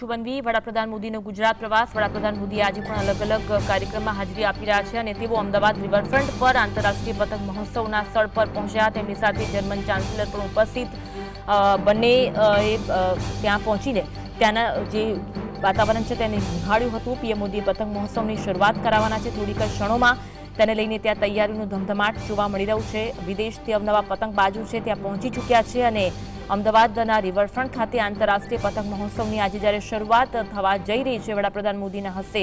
વનવી વડાપ્રધાન મોદીનો ગુજરાત પ્રવાસ વડાપ્રધાન મોદી આજે પણ અલગ અલગ કાર્યક્રમમાં હાજરી આપી રહ્યા છે અને તેઓ અમદાવાદ રિવરફ્રન્ટ પર આંતરરાષ્ટ્રીય પતંગ મહોત્સવના સ્થળ પર પહોંચ્યા તેમની સાથે જર્મન ચાન્સેલર પણ ઉપસ્થિત બંને ત્યાં પહોંચીને ત્યાંના જે વાતાવરણ છે તેને નિહાળ્યું હતું પીએમ મોદીએ પતંગ મહોત્સવની શરૂઆત કરાવવાના છે થોડીક જ ક્ષણોમાં તેને લઈને ત્યાં તૈયારીનું ધમધમાટ જોવા મળી રહ્યું છે વિદેશથી અવનવા પતંગબાજો છે ત્યાં પહોંચી ચૂક્યા છે અને અમદાવાદના રિવરફ્રન્ટ ખાતે આંતરરાષ્ટ્રીય પતંગ મહોત્સવની આજે જ્યારે શરૂઆત થવા જઈ રહી છે વડાપ્રધાન મોદીના હસ્તે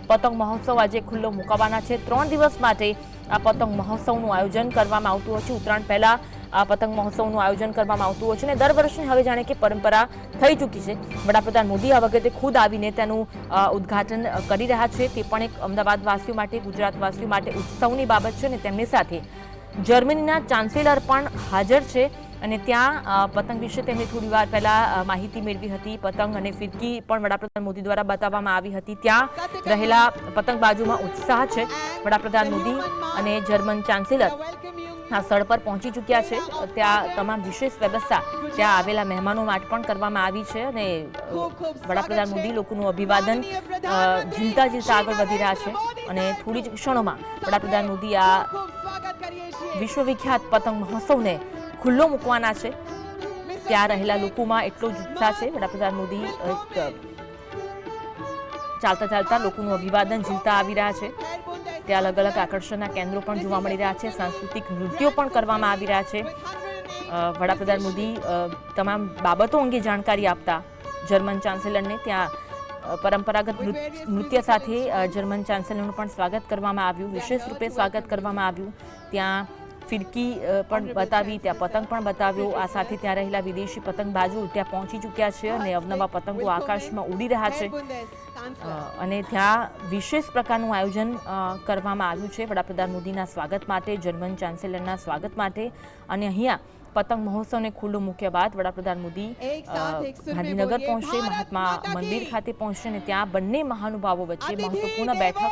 પતંગ મહોત્સવ આજે ખુલ્લો મુકાવાના છે 3 દિવસ માટે આ પતંગ મહોત્સવનું આયોજન કરવામાં આવતું હોય છે ઉત્તરાયણ પહેલા આ પતંગ મહોત્સવનું આયોજન કરવામાં આવતું હોય છે અને દર વર્ષની હવે જાણે કે પરંપરા થઈ ચૂકી છે વડાપ્રધાન મોદી આ વખતે ખુદ આવીને તેનું ઉદ્ઘાટન કરી રહ્યા છે તે પણ એક અમદાવાદવાસીઓ માટે ગુજરાતવાસીઓ માટે ઉત્સવની બાબત છે અને તેમની સાથે જર્મનીના ચાન્સેલર પણ હાજર છે અને ત્યાં પતંગ વિશે તેમણે થોડી વાર પહેલા માહિતી મેળવી હતી પતંગ અને ફિરકી પણ વડાપ્રધાન મોદી દ્વારા બતાવવામાં આવી હતી ત્યાં રહેલા પતંગબાજોમાં ઉત્સાહ છે વડાપ્રધાન મોદી અને જર્મન ચાન્સેલર આ સ્થળ પર પહોંચી ચૂક્યા છે ત્યાં તમામ વિશેષ વ્યવસ્થા ત્યાં આવેલા મહેમાનો માટે પણ કરવામાં આવી છે અને વડાપ્રધાન મોદી લોકોનું અભિવાદન ઝીલતા ઝીલતા આગળ વધી રહ્યા છે અને થોડી જ ક્ષણોમાં વડાપ્રધાન મોદી આ વિશ્વવિખ્યાત પતંગ મહોત્સવને ખુલ્લો મૂકવાના છે ત્યાં રહેલા લોકોમાં એટલો જ ઉત્સાહ છે વડાપ્રધાન મોદી ચાલતા ચાલતા લોકોનું અભિવાદન ઝીલતા આવી રહ્યા છે ત્યાં અલગ અલગ આકર્ષણના કેન્દ્રો પણ જોવા મળી રહ્યા છે સાંસ્કૃતિક નૃત્યો પણ કરવામાં આવી રહ્યા છે વડાપ્રધાન મોદી તમામ બાબતો અંગે જાણકારી આપતા જર્મન ચાન્સેલરને ત્યાં પરંપરાગત નૃત્ય સાથે જર્મન ચાન્સેલરનું પણ સ્વાગત કરવામાં આવ્યું વિશેષ રૂપે સ્વાગત કરવામાં આવ્યું ત્યાં ફિરકી પણ બતાવી ત્યાં પતંગ પણ બતાવ્યો આ સાથે ત્યાં રહેલા વિદેશી પતંગબાજો ત્યાં પહોંચી ચૂક્યા છે અને અવનવા પતંગો આકાશમાં ઉડી રહ્યા છે અને ત્યાં વિશેષ પ્રકારનું આયોજન કરવામાં આવ્યું છે વડાપ્રધાન મોદીના સ્વાગત માટે જર્મન ચાન્સેલરના સ્વાગત માટે અને અહીંયા પતંગ મહોત્સવને ખુલ્લું મૂક્યા બાદ વડાપ્રધાન મોદી ગાંધીનગર પહોંચશે મહાત્મા મંદિર ખાતે પહોંચશે અને ત્યાં બંને મહાનુભાવો વચ્ચે મહત્વપૂર્ણ બેઠક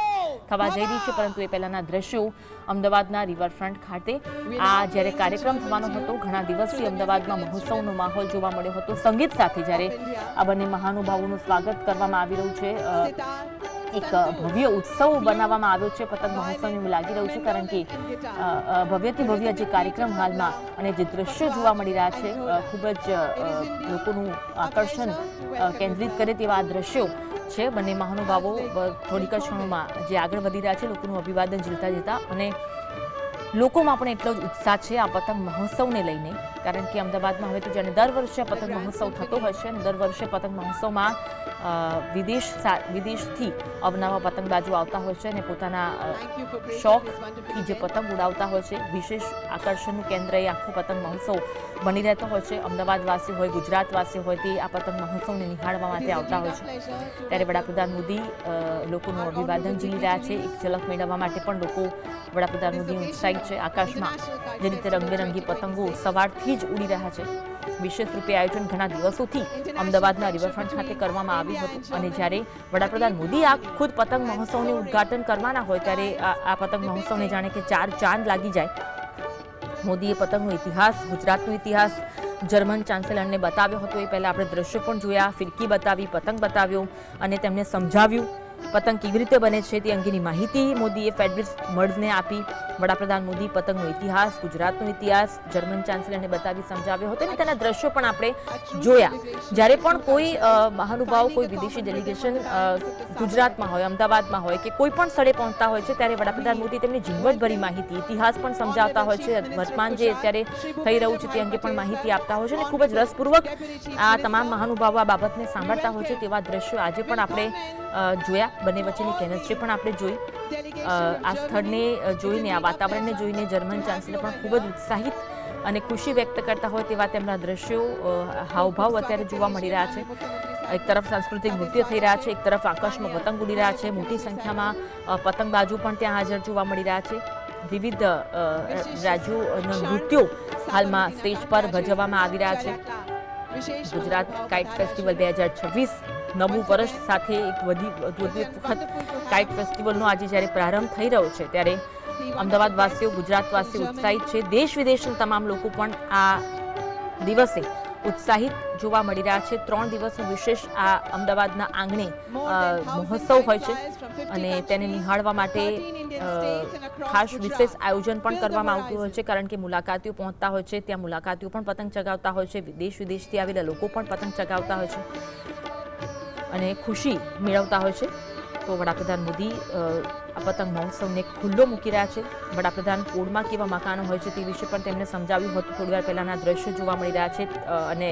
થવા જઈ રહી છે પરંતુ એ પહેલાના દ્રશ્યો અમદાવાદના રિવરફ્રન્ટ ખાતે આ જ્યારે કાર્યક્રમ થવાનો હતો ઘણા દિવસથી અમદાવાદમાં મહોત્સવનો માહોલ જોવા મળ્યો હતો સંગીત સાથે જ્યારે આ બંને મહાનુભાવોનું સ્વાગત કરવામાં આવી રહ્યું છે એક ભવ્ય ઉત્સવ બનાવવામાં આવ્યો છે પતંગ મહોત્સવ એવું લાગી રહ્યું છે કારણ કે ભવ્યથી ભવ્ય જે કાર્યક્રમ હાલમાં અને જે દ્રશ્યો જોવા મળી રહ્યા છે ખૂબ જ લોકોનું આકર્ષણ કેન્દ્રિત કરે તેવા આ દ્રશ્યો છે બંને મહાનુભાવો થોડીક જ ક્ષણોમાં જે આગળ વધી રહ્યા છે લોકોનું અભિવાદન ઝીલતા જતા અને લોકોમાં પણ એટલો જ ઉત્સાહ છે આ પતંગ મહોત્સવને લઈને કારણ કે અમદાવાદમાં હવે તો જાણે દર વર્ષે પતંગ મહોત્સવ થતો હોય છે અને દર વર્ષે પતંગ મહોત્સવમાં વિદેશથી અવનવા પતંગબાજો આવતા હોય છે અને પોતાના શોખથી જે પતંગ ઉડાવતા હોય છે વિશેષ આકર્ષણનું કેન્દ્ર એ આખો પતંગ મહોત્સવ બની રહેતો હોય છે અમદાવાદવાસી હોય ગુજરાતવાસી હોય તે આ પતંગ મહોત્સવને નિહાળવા માટે આવતા હોય છે ત્યારે વડાપ્રધાન મોદી લોકોનું અભિવાદન ઝીલી રહ્યા છે એક ઝલક મેળવવા માટે પણ લોકો વડાપ્રધાન મોદી ઉત્સાહિત છે આકાશમાં જે રીતે રંગબેરંગી પતંગો સવારથી જ ઉડી રહ્યા છે વિશેષ રૂપે આયોજન ઘણા દિવસોથી અમદાવાદના રિવરફ્રન્ટ ખાતે કરવામાં આવ્યું હતું અને જ્યારે વડાપ્રધાન મોદી આ ખુદ પતંગ મહોત્સવનું ઉદ્ઘાટન કરવાના હોય ત્યારે આ પતંગ મહોત્સવને જાણે કે 4 ચાંદ લાગી જાય મોદીએ પતંગનો ઇતિહાસ ગુજરાતનો ઇતિહાસ જર્મન ચાન્સેલરને બતાવ્યો હતો એ પહેલા આપણે દ્રશ્યો પણ જોયા ફિરકી બતાવી પતંગ બતાવ્યો અને તેમને સમજાવ્યું પતંગ કેવી રીતે બને છે તે અંગેની માહિતી મોદીએ ફેડરિક મર્ઝને આપી વડાપ્રધાન મોદી પતંગનો ઇતિહાસ ગુજરાતનો ઇતિહાસ જર્મન ચાન્સેલરને બતાવી સમજાવ્યો હતો અને તેના દ્રશ્યો પણ આપણે જોયા જ્યારે પણ કોઈ મહાનુભાવ કોઈ વિદેશી ડેલિગેશન ગુજરાતમાં હોય અમદાવાદમાં હોય કે કોઈ પણ સ્થળે પહોંચતા હોય છે ત્યારે વડાપ્રધાન મોદી તેમની ઝીણવટભરી માહિતી ઇતિહાસ પણ સમજાવતા હોય છે વર્તમાન જે અત્યારે થઈ રહ્યું છે તે અંગે પણ માહિતી આપતા હોય છે અને ખૂબ જ રસપૂર્વક આ તમામ મહાનુભાવો આ બાબતને સાંભળતા હોય છે તેવા દ્રશ્યો આજે પણ આપણે જોયા બંને વચ્ચેની કેમિસ્ટ્રી પણ આપણે જોઈ આ સ્થળને જોઈને આ વાતાવરણને જોઈને જર્મન ચાન્સેલર પણ ખૂબ જ ઉત્સાહિત અને ખુશી વ્યક્ત કરતા હોય તેવા તેમના દ્રશ્યો હાવભાવ અત્યારે જોવા મળી રહ્યા છે એક તરફ સાંસ્કૃતિક નૃત્ય થઈ રહ્યા છે એક તરફ આકાશમાં પતંગ ઉડી રહ્યા છે મોટી સંખ્યામાં પતંગબાજો પણ ત્યાં હાજર જોવા મળી રહ્યા છે વિવિધ રાજ્યોના નૃત્યો હાલમાં સ્ટેજ પર ભજવવામાં આવી રહ્યા છે ગુજરાત કાઇટ ફેસ્ટિવલ 2026 નવું વર્ષ સાથે એક વધુ એક વખત કાઇટ ફેસ્ટિવલનો આજે જ્યારે પ્રારંભ થઈ રહ્યો છે ત્યારે અમદાવાદવાસીઓ ગુજરાતવાસીઓ ઉત્સાહિત છે દેશ વિદેશના તમામ લોકો પણ આ દિવસે ઉત્સાહિત જોવા મળી રહ્યા છે. 3 દિવસનો વિશેષ આ અમદાવાદના આંગણે મહોત્સવ હોય છે અને તેને નિહાળવા માટે ખાસ વિશેષ આયોજન પણ કરવામાં આવતું હોય છે, કારણ કે મુલાકાતીઓ પહોંચતા હોય છે. ત્યાં મુલાકાતીઓ પણ પતંગ ચગાવતા હોય છે, દેશ વિદેશથી આવેલા લોકો પણ પતંગ ચગાવતા હોય છે અને ખુશી મેળવતા હોય છે. તો વડાપ્રધાન મોદી આ પતંગ મહોત્સવને ખુલ્લો મૂકી રહ્યા છે. વડાપ્રધાન પોળમાં કેવા મકાનો હોય છે તે વિશે પણ તેમણે સમજાવ્યું હતું. થોડીવાર પહેલાના દ્રશ્યો જોવા મળી રહ્યા છે અને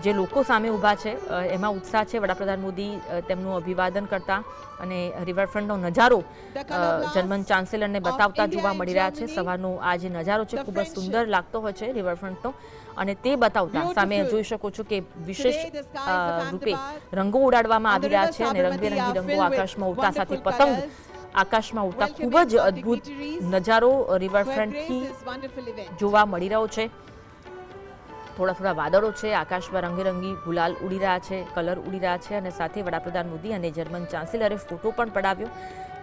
જે લોકો સામે ઊભા છે એમાં ઉત્સાહ છે. વડાપ્રધાન મોદી તેમનું અભિવાદન કરતા અને રિવરફ્રન્ટનો નજારો જર્મન ચાન્સેલરને બતાવતા જોવા મળી રહ્યા છે. સવારનો આ જે નજારો છે ખૂબ જ સુંદર લાગતો હોય છે રિવરફ્રન્ટનો, અને તે બતાવતા સામે જોઈ શકો છો કે વિશેષ રૂપે રંગો ઉડાડવામાં આવી રહ્યા છે અને રંગબેરંગી રંગો આકાશમાં ઉડતા સાથે પતંગ આકાશમાં ઉડતા ખૂબ જ અદ્ભુત નજારો રિવરફ્રન્ટથી જોવા મળી રહ્યો છે. થોડા વાદળો છે, આકાશમાં રંગબેરંગી ગુલાલ ઉડી રહ્યા છે, કલર ઉડી રહ્યા છે અને સાથે વડાપ્રધાન મોદી અને જર્મન ચાન્સેલરે ફોટો પણ પડાવ્યો.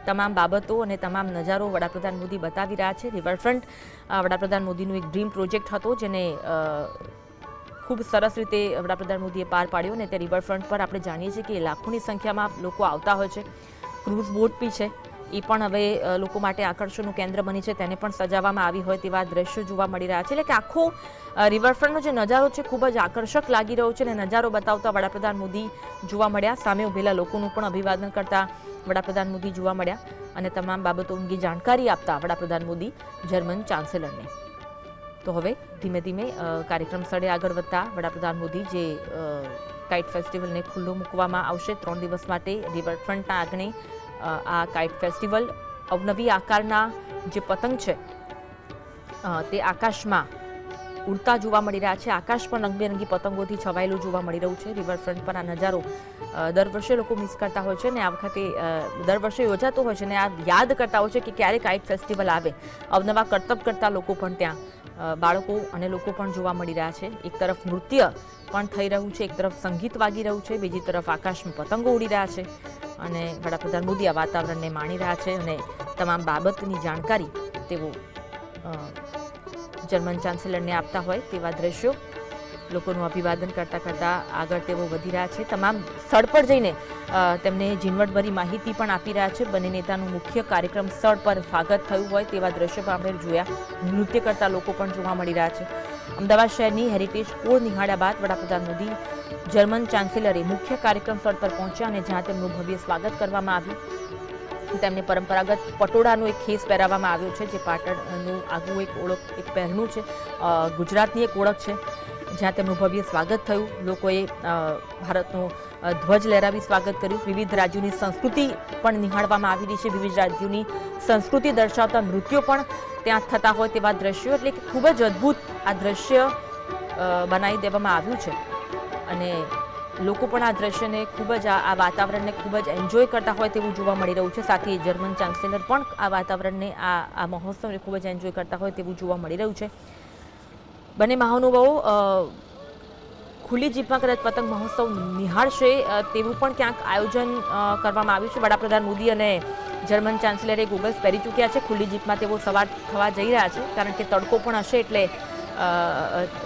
તમામ બાબતો અને તમામ નજારો વડાપ્રધાન મોદી બતાવી રહ્યા છે. રિવરફ્રન્ટ વડાપ્રધાન મોદીનું એક ડ્રીમ પ્રોજેક્ટ હતો, જેને ખૂબ સરસ રીતે વડાપ્રધાન મોદીએ પાર પાડ્યો અને તે રિવરફ્રન્ટ પર આપણે જાણીએ છીએ કે લાખોની સંખ્યામાં લોકો આવતા હોય છે. ક્રૂઝ બોટ બી છે, એ પણ હવે લોકો માટે આકર્ષણનું કેન્દ્ર બની છે. તેને પણ સજાવવામાં આવી હોય તેવા દ્રશ્યો જોવા મળી રહ્યા છે. એટલે કે આખો રિવરફ્રન્ટનો જે નજારો છે ખૂબ જ આકર્ષક લાગી રહ્યો છે અને નજારો બતાવતા વડાપ્રધાન મોદી જોવા મળ્યા. સામે ઉભેલા લોકોનું પણ અભિવાદન કરતા વડાપ્રધાન મોદી જોવા મળ્યા અને તમામ બાબતો અંગે જાણકારી આપતા વડાપ્રધાન મોદી જર્મન ચાન્સેલરને. તો હવે ધીમે ધીમે કાર્યક્રમ સ્થળે આગળ વધતા વડાપ્રધાન મોદી જે કાઇટ ફેસ્ટિવલને ખુલ્લો મૂકવામાં આવશે 3 દિવસ માટે રિવરફ્રન્ટના આંગણે. આ કાઇટ ફેસ્ટિવલ અવનવી આકારના જે પતંગ છે તે આકાશમાં ઉડતા જોવા મળી રહ્યા છે. આકાશ પણ રંગબેરંગી પતંગોથી છવાયેલું જોવા મળી રહ્યું છે. રિવરફ્રન્ટ પર આ નજારો દર વર્ષે લોકો મિસ કરતા હોય છે અને આ વખતે દર વર્ષે યોજાતો હોય છે અને આ યાદ કરતા હોય છે કે ક્યારે કાઇટ ફેસ્ટિવલ આવે. અવનવા કરતબ કરતા લોકો પણ ત્યાં બાળકો અને લોકો પણ જોવા મળી રહ્યા છે. એક તરફ નૃત્ય પણ થઈ રહ્યું છે, એક તરફ સંગીત વાગી રહ્યું છે, બીજી તરફ આકાશમાં પતંગો ઉડી રહ્યા છે અને વડાપ્રધાન મોદી આ વાતાવરણને માણી રહ્યા છે અને તમામ બાબતની જાણકારી તેઓ જર્મન ચાન્સેલરને આપતા હોય તેવા દ્રશ્યો, લોકોનું અભિવાદન કરતા આગળ તેઓ વધી રહ્યા છે. તમામ સ્થળ પર જઈને તેમને ઝીણવટભરી માહિતી પણ આપી રહ્યા છે. બંને નેતાનું મુખ્ય કાર્યક્રમ સ્થળ પર સ્વાગત થયું હોય તેવા દ્રશ્યો પણ આપણે જોયા. નૃત્ય કરતા લોકો પણ જોવા મળી રહ્યા છે. અમદાવાદ શહેરની હેરિટેજ પોળ નિહાળ્યા બાદ વડાપ્રધાન મોદી જર્મન ચાન્સેલરે મુખ્ય કાર્યક્રમ સ્થળ પર પહોંચ્યા અને જ્યાં તેમનું ભવ્ય સ્વાગત કરવામાં આવ્યું. તેમને પરંપરાગત પટોળાનો એક ખેસ પહેરાવવામાં આવ્યો છે, જે પાટણનું આગવું એક પહેરણું છે, ગુજરાતની એક ઓળખ છે. જ્યાં તેમનું ભવ્ય સ્વાગત થયું. લોકોએ ભારતનો ધ્વજ લહેરાવી સ્વાગત કર્યું. વિવિધ રાજ્યોની સંસ્કૃતિ પણ નિહાળવામાં આવી રહી છે. વિવિધ રાજ્યોની સંસ્કૃતિ દર્શાવતા નૃત્યો પણ ત્યાં થતા હોય તેવા દ્રશ્યો. એટલે કે ખૂબ જ અદ્ભુત આ દ્રશ્ય બનાવી દેવામાં આવ્યું છે અને લોકો પણ આ દ્રશ્યને ખૂબ જ આ વાતાવરણને ખૂબ જ એન્જોય કરતા હોય તેવું જોવા મળી રહ્યું છે. સાથે જર્મન ચાન્સેલર પણ આ વાતાવરણને આ મહોત્સવને ખૂબ જ એન્જોય કરતા હોય તેવું જોવા મળી રહ્યું છે. બંને મહાનુભાવો ખુલ્લી જીપમાં કદાચ પતંગ મહોત્સવ નિહાળશે તેવું પણ ક્યાંક આયોજન કરવામાં આવ્યું છે. વડાપ્રધાન મોદી અને જર્મન ચાન્સેલરે ગોગલ્સ પહેરી ચૂક્યા છે. ખુલ્લી જીપમાં તેઓ સવાર થવા જઈ રહ્યા છે, કારણ કે તડકો પણ હશે એટલે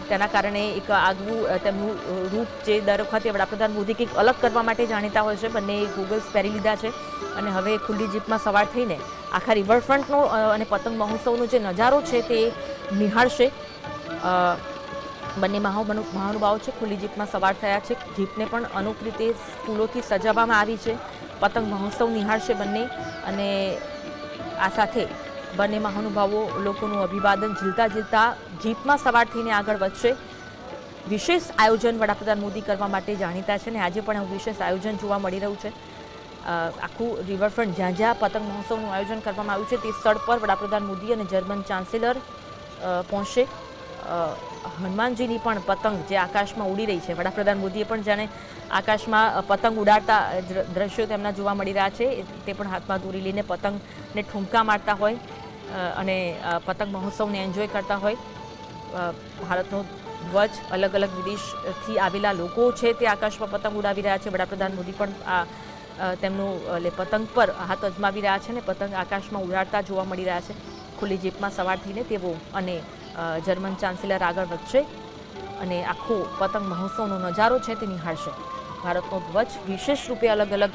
તેના કારણે એક આગવું તેમનું રૂપ જે દર વખતે વડાપ્રધાન મોદી કંઈક અલગ કરવા માટે જાણીતા હોય છે. બંને ગોગલ્સ પહેરી લીધા છે અને હવે ખુલ્લી જીપમાં સવાર થઈને આખા રિવરફ્રન્ટનો અને પતંગ મહોત્સવનો જે નજારો છે તે નિહાળશે. બંને મહાનુભાવો છે ખુલ્લી જીપમાં સવાર થયા છે. જીપને પણ અનોખી રીતે ફૂલોથી સજાવવામાં આવી છે. પતંગ મહોત્સવ નિહાળશે બંને અને આ સાથે બંને મહાનુભાવો લોકોનું અભિવાદન ઝીલતા જીપમાં સવાર થઈને આગળ વધશે. વિશેષ આયોજન વડાપ્રધાન મોદી કરવા માટે જાણીતા છે અને આજે પણ વિશેષ આયોજન જોવા મળી રહ્યું છે. આખું રિવરફ્રન્ટ જ્યાં જ્યાં પતંગ મહોત્સવનું આયોજન કરવામાં આવ્યું છે તે સ્થળ પર વડાપ્રધાન મોદી અને જર્મન ચાન્સેલર પહોંચશે. હનુમાનજીની પણ પતંગ જે આકાશમાં ઉડી રહી છે, વડાપ્રધાન મોદીએ પણ જાણે આકાશમાં પતંગ ઉડાડતા દ્રશ્યો તેમના જોવા મળી રહ્યા છે. તે પણ હાથમાં દોરી લઈને પતંગને ઠુમકા મારતા હોય અને પતંગ મહોત્સવને એન્જોય કરતા હોય. ભારતનો ધ્વજ, અલગ અલગ વિદેશથી આવેલા લોકો છે તે આકાશમાં પતંગ ઉડાવી રહ્યા છે. વડાપ્રધાન મોદી પણ તેમનું પતંગ પર હાથ અજમાવી રહ્યા છે અને પતંગ આકાશમાં ઉડાડતા જોવા મળી રહ્યા છે. ખુલ્લી જીપમાં સવાર થઈને તેઓ અને જર્મન ચાન્સેલર આગળ વધશે. અને આખો પતંગ મહોત્સવનો નજારો છે તે નિહાળશે. ભારતનો ધ્વજ વિશેષ રૂપે અલગ અલગ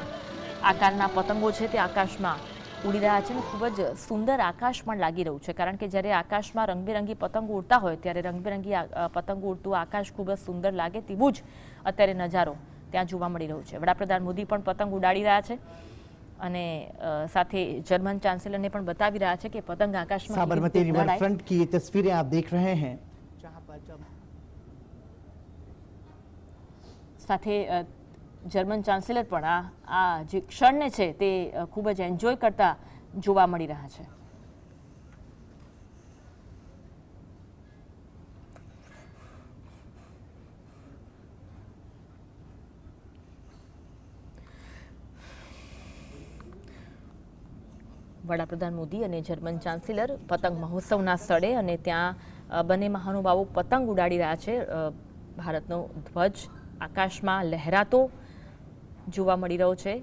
આકારના પતંગો છે તે આકાશમાં ઉડી રહ્યા છે અને ખૂબ જ સુંદર આકાશ પણ લાગી રહ્યું છે, કારણ કે જ્યારે આકાશમાં રંગબેરંગી પતંગો ઉડતા હોય ત્યારે રંગબેરંગી પતંગો ઉડતું આકાશ ખૂબ જ સુંદર લાગે તેવું જ અત્યારે નજારો ત્યાં જોવા મળી રહ્યો છે. વડાપ્રધાન મોદી પણ પતંગ ઉડાડી રહ્યા છે અને સાથે જર્મન ચાન્સેલરને પણ બતાવી રહ્યા છે કે પતંગ આકાશમાં साबरमती रिवरफ्रंट की ये तस्वीरें आप देख रहे हैं, जहां पर जब સાથે જર્મન ચાન્સેલર પણ આ જે ક્ષણને છે તે ખૂબ જ એન્જોય કરતા જોવા મળી રહ્યા છે. વડાપ્રધાન મોદી અને જર્મન ચાન્સેલર પતંગ મહોત્સવના સ્થળે અને ત્યાં બંને મહાનુભાવો પતંગ ઉડાડી રહ્યા છે. ભારતનો ધ્વજ આકાશમાં લહેરાતો જોવા મળી રહ્યો છે.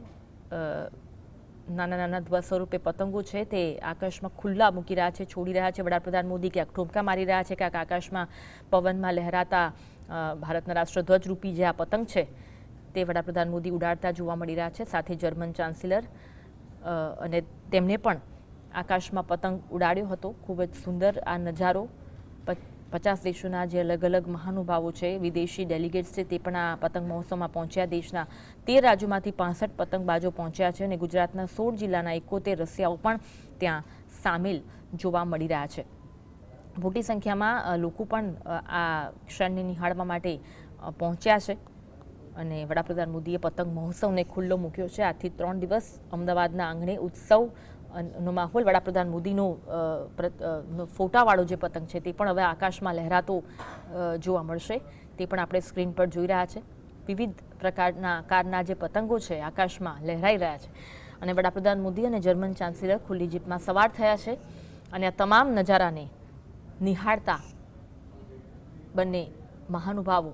નાના નાના ધ્વજ સ્વરૂપે પતંગો છે તે આકાશમાં ખુલ્લા મૂકી રહ્યા છે, છોડી રહ્યા છે. વડાપ્રધાન મોદી ક્યાંક ઠુમકા મારી રહ્યા છે, ક્યાંક આકાશમાં પવનમાં લહેરાતા ભારતના રાષ્ટ્રધ્વજ રૂપી જે આ પતંગ છે તે વડાપ્રધાન મોદી ઉડાડતા જોવા મળી રહ્યા છે. સાથે જર્મન ચાન્સેલર અને તેમને પણ આકાશમાં પતંગ ઉડાડ્યો હતો. ખૂબ જ સુંદર આ નજારો. 50 દેશોના જે અલગ અલગ મહાનુભાવો છે, વિદેશી ડેલિગેટ્સ છે, તે પણ આ પતંગ મહોત્સવમાં પહોંચ્યા. દેશના 13 રાજ્યોમાંથી 65 પતંગબાજો પહોંચ્યા છે અને ગુજરાતના 16 જિલ્લાના 71 રસિયાઓ પણ ત્યાં સામેલ જોવા મળી રહ્યા છે. મોટી સંખ્યામાં લોકો પણ આ ક્ષણને નિહાળવા માટે પહોંચ્યા છે અને વડાપ્રધાન મોદીએ પતંગ મહોત્સવને ખુલ્લો મૂક્યો છે. આજથી 3 દિવસ અમદાવાદના આંગણે ઉત્સવ નો માહોલ. વડાપ્રધાન મોદીનો ફોટાવાળો જે પતંગ છે તે પણ હવે આકાશમાં લહેરાતો જોવા મળશે. તે પણ આપણે સ્ક્રીન પર જોઈ રહ્યા છે. વિવિધ પ્રકારના આકારના જે પતંગો છે આકાશમાં લહેરાઈ રહ્યા છે અને વડાપ્રધાન મોદી અને જર્મન ચાન્સેલર ખુલ્લી જીપમાં સવાર થયા છે અને આ તમામ નજારાને નિહાળતા બંને મહાનુભાવો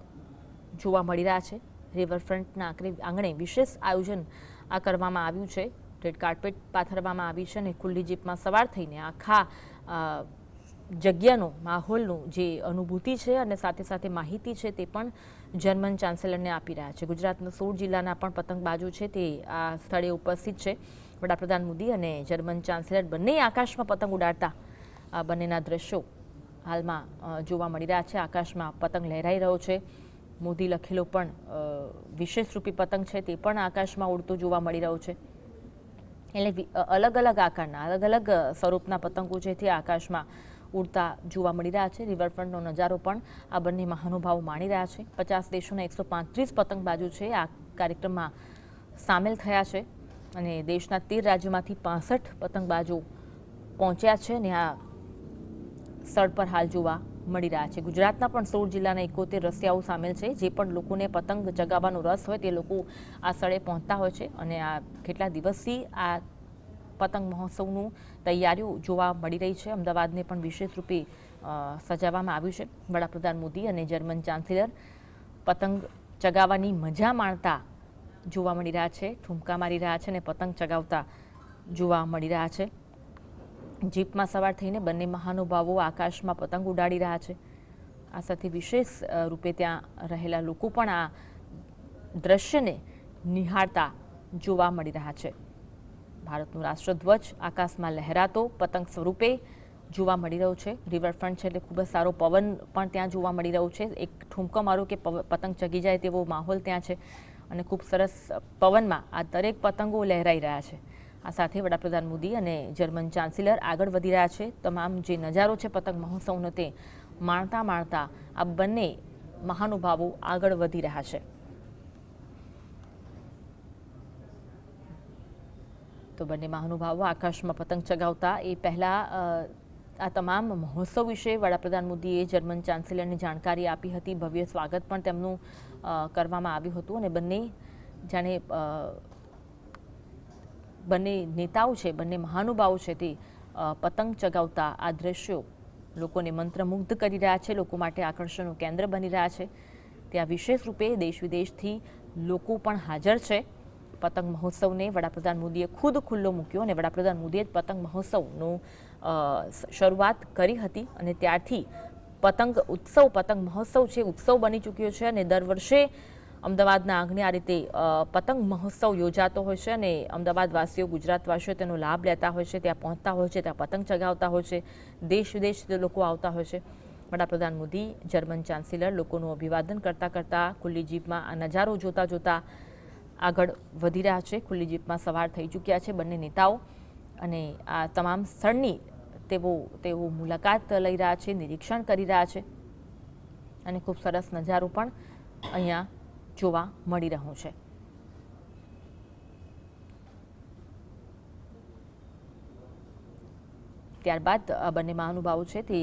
જોવા મળી રહ્યા છે. રિવરફ્રન્ટના આંગણે વિશેષ આયોજન આ કરવામાં આવ્યું છે. રેડ કાર્પેટ પાથરવામાં આવી છે અને ખુલ્લી જીપમાં સવાર થઈને આખા જગ્યાનો માહોલનું જે અનુભૂતિ છે અને સાથે સાથે માહિતી છે તે પણ જર્મન ચાન્સેલરને આપી રહ્યા છે. ગુજરાતના 16 જિલ્લાના પણ પતંગબાજો છે તે આ સ્થળે ઉપસ્થિત છે. વડાપ્રધાન મોદી અને જર્મન ચાન્સેલર બંને આકાશમાં પતંગ ઉડાડતા બંનેના દ્રશ્યો હાલમાં જોવા મળી રહ્યા છે. આકાશમાં પતંગ લહેરાઈ રહ્યો છે. મોદી લખેલો પણ વિશેષ રૂપી પતંગ છે તે પણ આકાશમાં ઉડતો જોવા મળી રહ્યો છે. એટલે અલગ અલગ આકારના અલગ અલગ સ્વરૂપના પતંગો છે તે આકાશમાં ઉડતા જોવા મળી રહ્યા છે. રિવરફ્રન્ટનો નજારો પણ આ બંને મહાનુભાવો માણી રહ્યા છે. 50 દેશોના 135 પતંગબાજો છે આ કાર્યક્રમમાં સામેલ થયા છે અને દેશના 13 રાજ્યોમાંથી 65 પતંગબાજો પહોંચ્યા છે અને આ સ્થળ પર હાલ જોવા મળી રહ્યા છે. ગુજરાતના પણ 16 જિલ્લાના 71 રસિયાઓ સામેલ છે. જે પણ લોકોને પતંગ ચગાવવાનો રસ હોય તે લોકો આ સ્થળે પહોંચતા હોય છે અને આ કેટલા દિવસથી આ પતંગ મહોત્સવનું તૈયારીઓ જોવા મળી રહી છે. અમદાવાદને પણ વિશેષ રૂપે સજાવવામાં આવ્યું છે. વડાપ્રધાન મોદી અને જર્મન ચાન્સેલર પતંગ ચગાવવાની મજા માણતા જોવા મળી રહ્યા છે. ઠુમકા મારી રહ્યા છે અને પતંગ ચગાવતા જોવા મળી રહ્યા છે. જીપમાં સવાર થઈને બંને મહાનુભાવો આકાશમાં પતંગ ઉડાડી રહ્યા છે. આ સાથે વિશેષ રૂપે ત્યાં રહેલા લોકો પણ આ દ્રશ્યને નિહાળતા જોવા મળી રહ્યા છે. ભારતનું રાષ્ટ્રધ્વજ આકાશમાં લહેરાતો પતંગ સ્વરૂપે જોવા મળી રહ્યો છે. રિવરફ્રન્ટ છે એટલે ખૂબ જ સારો પવન પણ ત્યાં જોવા મળી રહ્યો છે. એક ઠુમકો મારો કે પતંગ ચગી જાય તેવો માહોલ ત્યાં છે અને ખૂબ સરસ પવનમાં આ દરેક પતંગો લહેરાઈ રહ્યા છે. આ સાથે વડાપ્રધાન મોદી અને જર્મન ચાન્સેલર આગળ વધી રહ્યા છે. તમામ જે નજારો છે પતંગ મહોત્સવનો તે માણતા માણતા આ બંને મહાનુભાવો આગળ વધી રહ્યા છે. તો બંને મહાનુભાવો આકાશમાં પતંગ ચગાવતા એ પહેલા આ તમામ મહોત્સવ વિશે વડાપ્રધાન મોદીએ જર્મન ચાન્સેલરને જાણકારી આપી હતી. ભવ્ય સ્વાગત પણ તેમનું કરવામાં આવ્યું હતું અને બંને નેતાઓ છે, બંને મહાનુભાવો છે તે પતંગ ચગાવતા આ દ્રશ્યો લોકોને મંત્રમુગ્ધ કરી રહ્યા છે. લોકો માટે આકર્ષણનું કેન્દ્ર બની રહ્યા છે. ત્યાં વિશેષ રૂપે દેશ વિદેશથી લોકો પણ હાજર છે. પતંગ મહોત્સવને વડાપ્રધાન મોદીએ ખુદ ખુલ્લો મૂક્યો અને વડાપ્રધાન મોદીએ જ પતંગ મહોત્સવનું શરૂઆત કરી હતી અને ત્યારથી પતંગ ઉત્સવ, પતંગ મહોત્સવ છે ઉત્સવ બની ચૂક્યો છે અને દર વર્ષે અમદાવાદના આંગણે આ રીતે પતંગ મહોત્સવ યોજાતો હોય છે અને અમદાવાદવાસીઓ, ગુજરાતવાસીઓ તેનો લાભ લેતા હોય છે, ત્યાં પહોંચતા હોય છે, ત્યાં પતંગ ચગાવતા હોય છે, દેશ વિદેશથી લોકો આવતા હોય છે. વડાપ્રધાન મોદી, જર્મન ચાન્સેલર લોકોનું અભિવાદન કરતા કરતા ખુલ્લી જીપમાં આ નજારો જોતા જોતા આગળ વધી રહ્યા છે. ખુલ્લી જીપમાં સવાર થઈ ચૂક્યા છે બંને નેતાઓ અને આ તમામ સ્થળની તેઓ મુલાકાત લઈ રહ્યા છે, નિરીક્ષણ કરી રહ્યા છે અને ખૂબ સરસ નજારો પણ અહીંયા જોવા મળી રહ્યો છે. ત્યારબાદ બંને મહાનુભાવો છે તે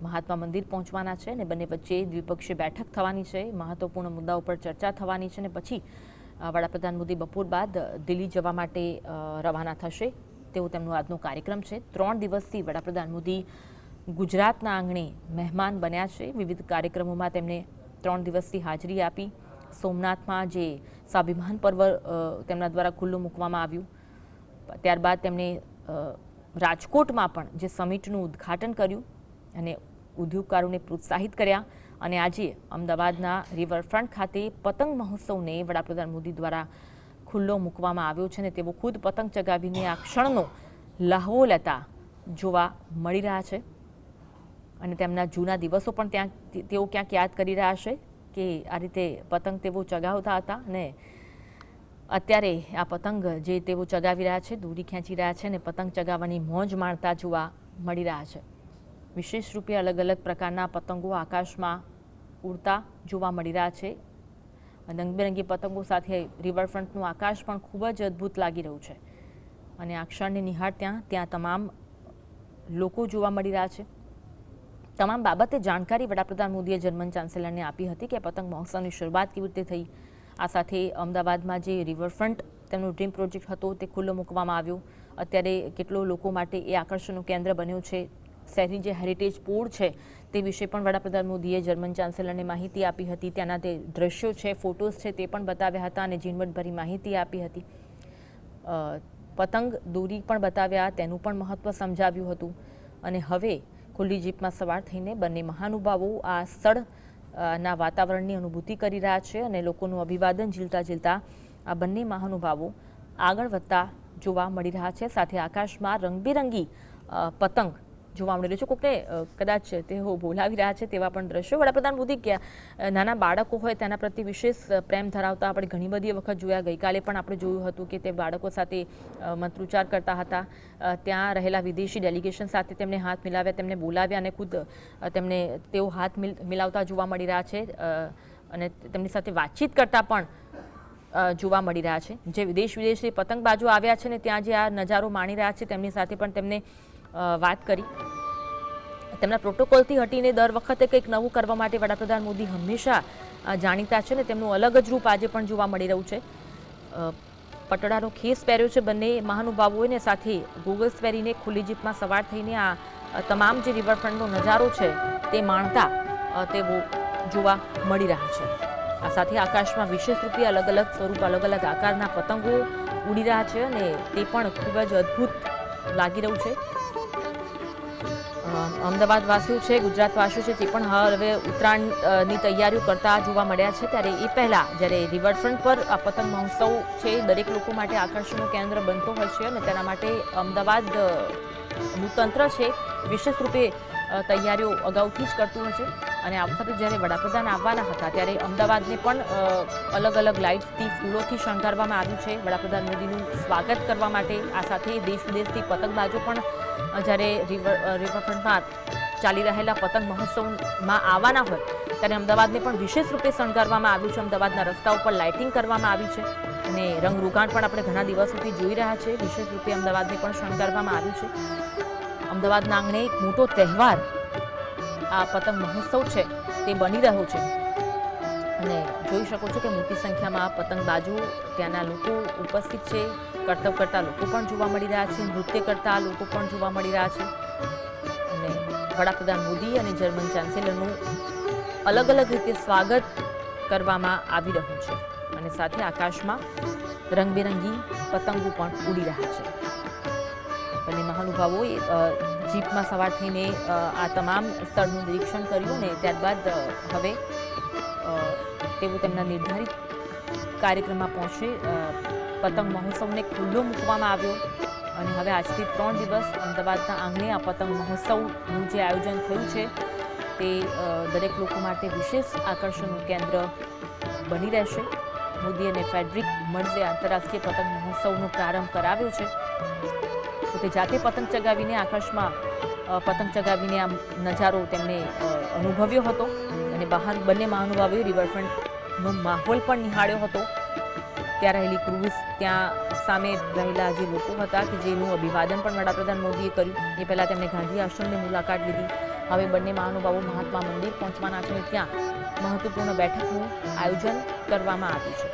મહાત્મા મંદિર પહોંચવાના છે અને બંને વચ્ચે દ્વિપક્ષીય બેઠક થવાની છે, મહત્વપૂર્ણ મુદ્દાઓ પર ચર્ચા થવાની છે અને પછી વડાપ્રધાન મોદી બપોર બાદ દિલ્હી જવા માટે રવાના થશે તેવો તેમનો આજનો કાર્યક્રમ છે. 3 દિવસથી વડાપ્રધાન મોદી ગુજરાતના આંગણે મહેમાન બન્યા છે. વિવિધ કાર્યક્રમોમાં તેમણે 3 દિવસથી હાજરી આપી. સોમનાથમાં જે સ્વાભિમાન પર્વ તેમના દ્વારા ખુલ્લું મૂકવામાં આવ્યું, ત્યારબાદ તેમણે રાજકોટમાં પણ જે સમિટનું ઉદ્ઘાટન કર્યું અને ઉદ્યોગકારોને પ્રોત્સાહિત કર્યા અને આજે અમદાવાદના રિવરફ્રન્ટ ખાતે પતંગ મહોત્સવને વડાપ્રધાન મોદી દ્વારા ખુલ્લો મૂકવામાં આવ્યો છે અને તેઓ ખુદ પતંગ ચગાવીને આ ક્ષણનો લહાવો લેતા જોવા મળી રહ્યા છે અને તેમના જૂના દિવસો પણ ત્યાં તેઓ ક્યાંક યાદ કરી રહ્યા છે કે આ રીતે પતંગ તેઓ ચગાવતા હતા અને અત્યારે આ પતંગ જે તેઓ ચગાવી રહ્યા છે, દોરી ખેંચી રહ્યા છે અને પતંગ ચગાવવાની મોજ માણતા જોવા મળી રહ્યા છે. વિશેષ રૂપે અલગ અલગ પ્રકારના પતંગો આકાશમાં ઉડતા જોવા મળી રહ્યા છે. રંગબેરંગી પતંગો સાથે રિવરફ્રન્ટનું આકાશ પણ ખૂબ જ અદ્ભુત લાગી રહ્યું છે અને આ ક્ષણને નિહાળતા ત્યાં તમામ લોકો જોવા મળી રહ્યા છે. તમામ બાબતે જાણકારી વડાપ્રધાન મોદીએ જર્મન ચાન્સેલરને આપી હતી કે પતંગ મહોત્સવની શરૂઆત કેવી રીતે થઈ. આ સાથે અમદાવાદમાં જે રિવરફ્રન્ટ તેમનો ડ્રીમ પ્રોજેક્ટ હતો તે ખુલ્લો મૂકવામાં આવ્યો. અત્યારે કેટલો લોકો માટે એ આકર્ષણનું કેન્દ્ર બન્યું છે. શહેરની જે હેરિટેજ પોળ છે તે વિશે પણ વડાપ્રધાન મોદીએ જર્મન ચાન્સેલરને માહિતી આપી હતી. ત્યાંના તે દ્રશ્યો છે, ફોટોઝ છે તે પણ બતાવ્યા હતા અને ઝીણવટભરી માહિતી આપી હતી. પતંગ દોરી પણ બતાવ્યા, તેનું પણ મહત્વ સમજાવ્યું હતું અને હવે ખુલ્લી જીપમાં સવાર થઈને બંને મહાનુભાવો આ સ્થળના વાતાવરણની અનુભૂતિ કરી રહ્યા છે અને લોકોનું અભિવાદન ઝીલતા ઝીલતા આ બંને મહાનુભાવો આગળ વધતા જોવા મળી રહ્યા છે. સાથે આકાશમાં રંગબેરંગી પતંગ જોવા મળી રહ્યું છે. કોકને કદાચ તેઓ બોલાવી રહ્યા છે તેવા પણ દ્રશ્યો. વડાપ્રધાન મોદી નાના બાળકો હોય તેના પ્રત્યે વિશેષ પ્રેમ ધરાવતા આપણે ઘણી બધી વખત જોયા. ગઈકાલે પણ આપણે જોયું હતું કે તે બાળકો સાથે મંત્રોચ્ચાર કરતા હતા. ત્યાં રહેલા વિદેશી ડેલિગેશન સાથે તેમને હાથ મિલાવ્યા, તેમને બોલાવ્યા અને ખુદ તેઓ હાથ મિલાવતા જોવા મળી રહ્યા છે અને તેમની સાથે વાતચીત કરતા પણ જોવા મળી રહ્યા છે. જે વિદેશથી પતંગબાજો આવ્યા છે ને ત્યાં જે આ નજારો માણી રહ્યા છે તેમની સાથે પણ તેમને વાત કરી. તેમના પ્રોટોકોલથી હટીને દર વખતે કંઈક નવું કરવા માટે વડાપ્રધાન મોદી હંમેશા જાણીતા છે ને તેમનું અલગ જ રૂપ આજે પણ જોવા મળી રહ્યું છે. પટોળાનો ખેસ પહેર્યો છે બંને મહાનુભાવોએ સાથે ગોગલ્સ પહેરીને ખુલ્લી જીપમાં સવાર થઈને આ તમામ જે રિવરફ્રન્ટનો નજારો છે તે માણતા તેઓ જોવા મળી રહ્યા છે. આ સાથે આકાશમાં વિશેષ રૂપે અલગ અલગ સ્વરૂપ, અલગ અલગ આકારના પતંગો ઉડી રહ્યા છે અને તે પણ ખૂબ જ અદ્ભુત લાગી રહ્યું છે. અમદાવાદવાસીઓ છે, ગુજરાતવાસીઓ છે તે પણ હવે ઉત્તરાયણની તૈયારીઓ કરતા જોવા મળ્યા છે. ત્યારે એ પહેલાં જ્યારે રિવરફ્રન્ટ પર આ પતંગ મહોત્સવ છે દરેક લોકો માટે આકર્ષણનું કેન્દ્ર બનતો હોય છે અને તેના માટે અમદાવાદનું તંત્ર છે વિશેષ રૂપે તૈયારીઓ અગાઉથી જ કરતું હોય છે અને આ વખતે જ્યારે વડાપ્રધાન આવવાના હતા ત્યારે અમદાવાદને પણ અલગ અલગ લાઇટ્સથી, ફૂલોથી શણગારવામાં આવ્યું છે વડાપ્રધાન મોદીનું સ્વાગત કરવા માટે. આ સાથે દેશ વિદેશથી પતંગબાજો પણ જ્યારે રિવરફ્રન્ટમાં ચાલી રહેલા પતંગ મહોત્સવમાં આવવાના હોય ત્યારે અમદાવાદને પણ વિશેષ રૂપે શણગારવામાં આવ્યું છે. અમદાવાદના રસ્તા ઉપર લાઇટિંગ કરવામાં આવી છે અને રંગરોગાણ પણ આપણે ઘણા દિવસોથી જોઈ રહ્યા છે. વિશેષ રૂપે અમદાવાદને પણ શણગારવામાં આવ્યું છે. અમદાવાદના આંગણે એક મોટો તહેવાર આ પતંગ મહોત્સવ છે તે બની રહ્યો છે અને જોઈ શકો છો કે મોટી સંખ્યામાં પતંગબાજો, ત્યાંના લોકો ઉપસ્થિત છે. કરતબ કરતા લોકો પણ જોવા મળી રહ્યા છે, નૃત્ય કરતા લોકો પણ જોવા મળી રહ્યા છે અને વડાપ્રધાન મોદી અને જર્મન ચાન્સેલરનું અલગ અલગ રીતે સ્વાગત કરવામાં આવી રહ્યું છે અને સાથે આકાશમાં રંગબેરંગી પતંગો પણ ઉડી રહ્યા છે. બંને મહાનુભાવોએ જીપમાં સવાર થઈને આ તમામ સ્થળનું નિરીક્ષણ કર્યું અને ત્યારબાદ હવે તેઓ તેમના નિર્ધારિત કાર્યક્રમમાં પહોંચે. પતંગ મહોત્સવને ખુલ્લો મૂકવામાં આવ્યો અને હવે આજથી 3 દિવસ અમદાવાદના આંગણે આ પતંગ મહોત્સવનું જે આયોજન થયું છે તે દરેક લોકો માટે વિશેષ આકર્ષણનું કેન્દ્ર બની રહેશે. મોદી અને ફેડરિક મર્ઝે આંતરરાષ્ટ્રીય પતંગ મહોત્સવનો પ્રારંભ કરાવ્યો છે. પોતે જાતે પતંગ ચગાવીને આકાશમાં પતંગ ચગાવીને આ નજારો તેમને અનુભવ્યો હતો અને બંને મહાનુભાવોએ રિવરફ્રન્ટનો માહોલ પણ નિહાળ્યો હતો. ત્યાં રહેલી ક્રૂઝ, ત્યાં સામે રહેલા જે લોકો હતા કે જેનું અભિવાદન પણ વડાપ્રધાન મોદીએ કર્યું. એ પહેલાં તેમણે ગાંધી આશ્રમની મુલાકાત લીધી. હવે બંને મહાનુભાવો મહાત્મા મંદિર પહોંચવાના છે અને ત્યાં મહત્વપૂર્ણ બેઠકનું આયોજન કરવામાં આવ્યું છે.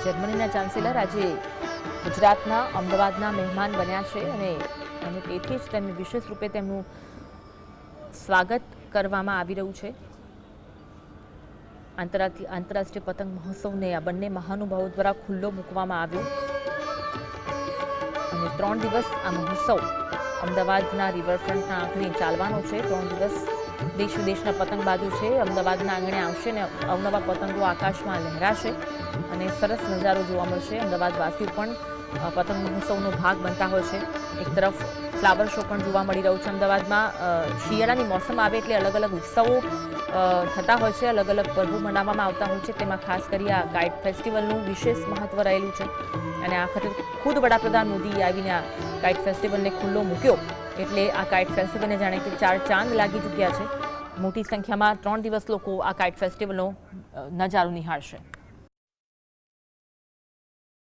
જર્મનીના ચાન્સેલર આજે ગુજરાતના અમદાવાદના મહેમાન બન્યા છે અને તેથી જ તેમને વિશેષ રૂપે તેમનું સ્વાગત કરવામાં આવી રહ્યું છે. આંતરરાષ્ટ્રીય પતંગ મહોત્સવને આ બંને મહાનુભાવો દ્વારા ખુલ્લો મૂકવામાં આવ્યો અને 3 દિવસ આ મહોત્સવ અમદાવાદના રિવરફ્રન્ટના આંગણે ચાલવાનો છે. 3 દિવસ દેશ વિદેશના પતંગબાજો છે અમદાવાદના આંગણે આવશે અને અવનવા પતંગો આકાશમાં લહેરાશે અને સરસ નજારો જોવા મળશે. અમદાવાદવાસીઓ પણ પતંગ મહોત્સવનો ભાગ બનતા હોય છે. એક તરફ ફ્લાવર શો પણ જોવા મળી રહ્યો છે. અમદાવાદમાં શિયાળાની મોસમ આવે એટલે અલગ અલગ ઉત્સવો થતા હોય છે, અલગ અલગ પર્વો મનાવવામાં આવતા હોય છે. તેમાં ખાસ કરી આ કાઇટ ફેસ્ટિવલનું વિશેષ મહત્વ રહેલું છે અને આ વખતે ખુદ વડાપ્રધાન મોદી આવીને આ કાઇટ ફેસ્ટિવલને ખુલ્લો મૂક્યો એટલે આ કાઇટ ફેસ્ટિવલને જાણે કે 4 ચાંદ લાગી ચૂક્યા છે. મોટી સંખ્યામાં 3 દિવસ લોકો આ કાઇટ ફેસ્ટિવલનો નજારો નિહાળશે.